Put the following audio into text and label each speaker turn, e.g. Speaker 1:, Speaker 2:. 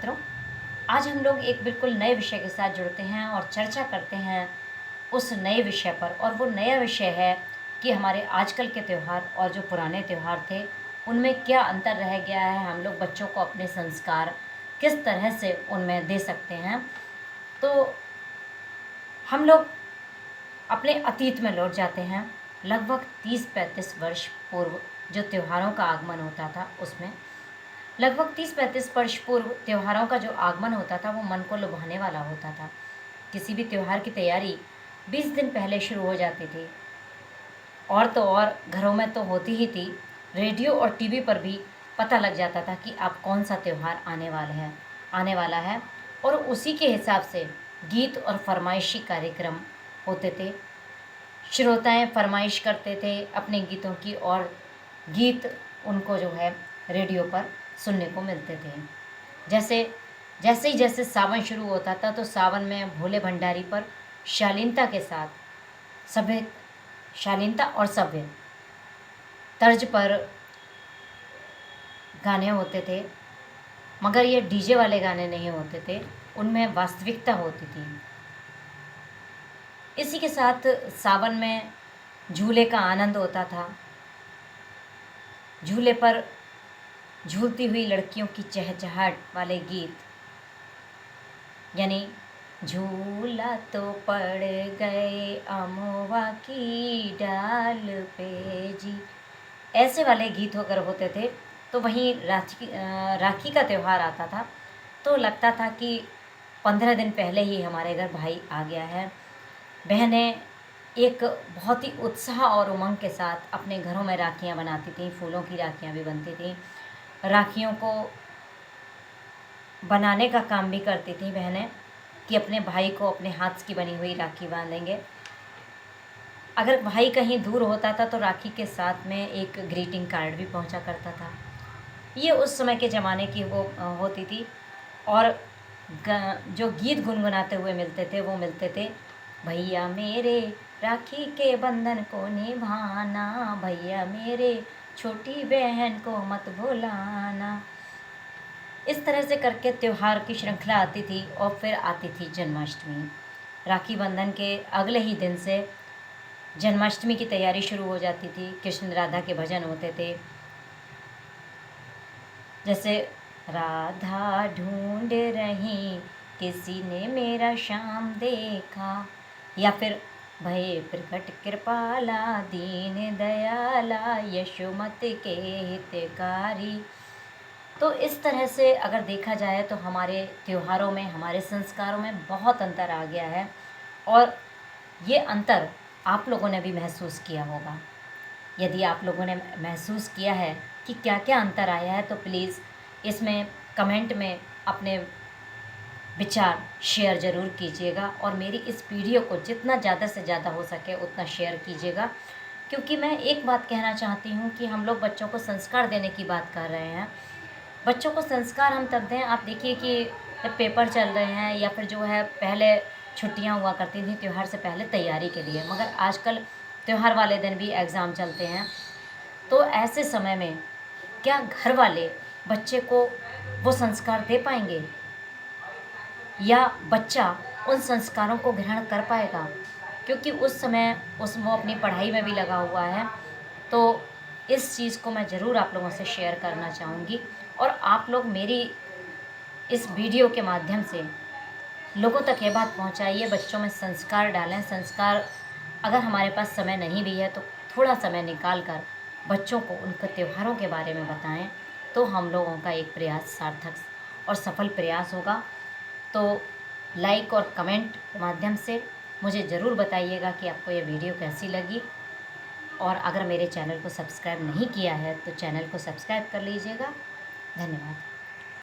Speaker 1: मित्रों, आज हम लोग एक बिल्कुल नए विषय के साथ जुड़ते हैं और चर्चा करते हैं उस नए विषय पर। और वो नया विषय है कि हमारे आजकल के त्यौहार और जो पुराने त्यौहार थे उनमें क्या अंतर रह गया है, हम लोग बच्चों को अपने संस्कार किस तरह से उनमें दे सकते हैं। तो हम लोग अपने अतीत में लौट जाते हैं, लगभग 30-35 वर्ष पूर्व जो त्योहारों का आगमन होता था उसमें। लगभग 30-35 वर्ष पूर्व त्योहारों का जो आगमन होता था वो मन को लुभाने वाला होता था। किसी भी त्योहार की तैयारी 20 दिन पहले शुरू हो जाती थी। और तो और घरों में तो होती ही थी, रेडियो और टीवी पर भी पता लग जाता था कि अब कौन सा त्यौहार आने वाला है। और उसी के हिसाब से गीत और फरमाइशी कार्यक्रम होते थे। श्रोताएं फरमाइश करते थे अपने गीतों की और गीत उनको जो है रेडियो पर सुनने को मिलते थे। जैसे सावन शुरू होता था तो सावन में भोले भंडारी पर शालीनता के साथ शालीनता और सभ्य तर्ज पर गाने होते थे, मगर ये डीजे वाले गाने नहीं होते थे, उनमें वास्तविकता होती थी। इसी के साथ सावन में झूले का आनंद होता था। झूले पर झूलती हुई लड़कियों की चहचहाट वाले गीत, यानी झूला तो पड़ गए अमवा की डाल पे जी, ऐसे वाले गीत अगर होते थे। तो वहीं राखी का त्यौहार आता था तो लगता था कि 15 दिन पहले ही हमारे घर भाई आ गया है। बहनें एक बहुत ही उत्साह और उमंग के साथ अपने घरों में राखियाँ बनाती थीं, फूलों की राखियाँ भी बनती थीं। राखियों को बनाने का काम भी करती थीं बहनें कि अपने भाई को अपने हाथ की बनी हुई राखी बांधेंगे। अगर भाई कहीं दूर होता था तो राखी के साथ में एक ग्रीटिंग कार्ड भी पहुंचा करता था। ये उस समय के ज़माने की वो होती थी। और जो गीत गुनगुनाते हुए मिलते थे वो मिलते थे, भैया मेरे राखी के बंधन को निभाना, भैया मेरे छोटी बहन को मत भुलाना। इस तरह से करके त्यौहार की श्रृंखला आती थी। और फिर आती थी जन्माष्टमी। राखी बंधन के अगले ही दिन से जन्माष्टमी की तैयारी शुरू हो जाती थी। कृष्ण राधा के भजन होते थे, जैसे राधा ढूंढ रही किसी ने मेरा श्याम देखा, या फिर भये प्रकट कृपाला दीन दयाला यशोमति के हितकारी। तो इस तरह से अगर देखा जाए तो हमारे त्योहारों में, हमारे संस्कारों में बहुत अंतर आ गया है। और ये अंतर आप लोगों ने भी महसूस किया होगा। यदि आप लोगों ने महसूस किया है कि क्या क्या अंतर आया है तो प्लीज़ इसमें कमेंट में अपने विचार शेयर ज़रूर कीजिएगा। और मेरी इस वीडियो को जितना ज़्यादा से ज़्यादा हो सके उतना शेयर कीजिएगा, क्योंकि मैं एक बात कहना चाहती हूँ कि हम लोग बच्चों को संस्कार देने की बात कर रहे हैं। बच्चों को संस्कार हम तब दें, आप देखिए कि पेपर चल रहे हैं या फिर जो है पहले छुट्टियां हुआ करती थी त्यौहार से पहले तैयारी के लिए, मगर आजकल त्यौहार वाले दिन भी एग्ज़ाम चलते हैं। तो ऐसे समय में क्या घर वाले बच्चे को वो संस्कार दे पाएंगे, या बच्चा उन संस्कारों को ग्रहण कर पाएगा? क्योंकि उस समय वो अपनी पढ़ाई में भी लगा हुआ है। तो इस चीज़ को मैं ज़रूर आप लोगों से शेयर करना चाहूँगी। और आप लोग मेरी इस वीडियो के माध्यम से लोगों तक ये बात पहुँचाइए, बच्चों में संस्कार डालें। संस्कार अगर हमारे पास समय नहीं भी है तो थोड़ा समय निकाल कर बच्चों को उनके त्योहारों के बारे में बताएं, तो हम लोगों का एक प्रयास सार्थक और सफल प्रयास होगा। तो लाइक और कमेंट के माध्यम से मुझे ज़रूर बताइएगा कि आपको ये वीडियो कैसी लगी। और अगर मेरे चैनल को सब्सक्राइब नहीं किया है तो चैनल को सब्सक्राइब कर लीजिएगा। धन्यवाद।